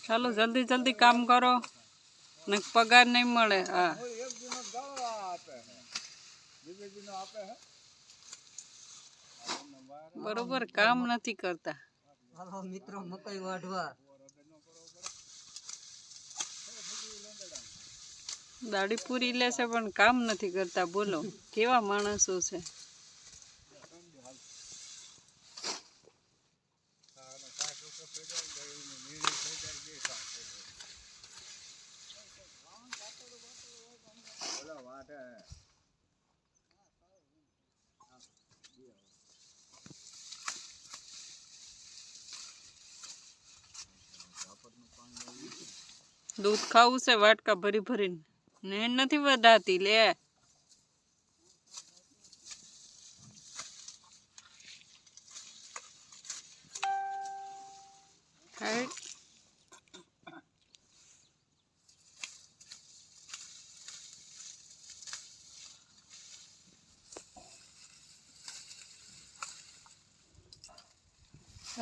ચાલો જલ્દી જલ્દી કામ કરો ને પગાર નહીં મળે. હા બરોબર કામ નથી કરતા. હાલો મિત્રો મકઈ વાઢવા દાડી પૂરી લેશે પણ કામ નથી કરતા. બોલો કેવા માણસો છે. દૂધ ખાવું છે વાટકા ભરી ભરીને. નેણ નથી વધાતી લે. હાઈટ.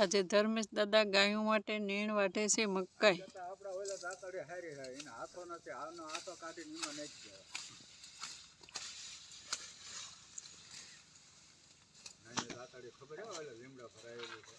આજે ધર્મેશ દાદા ગાયો માટે નીણ વાટે છે મકાઈ. ખબર લીમડા ભરાયેલું છે.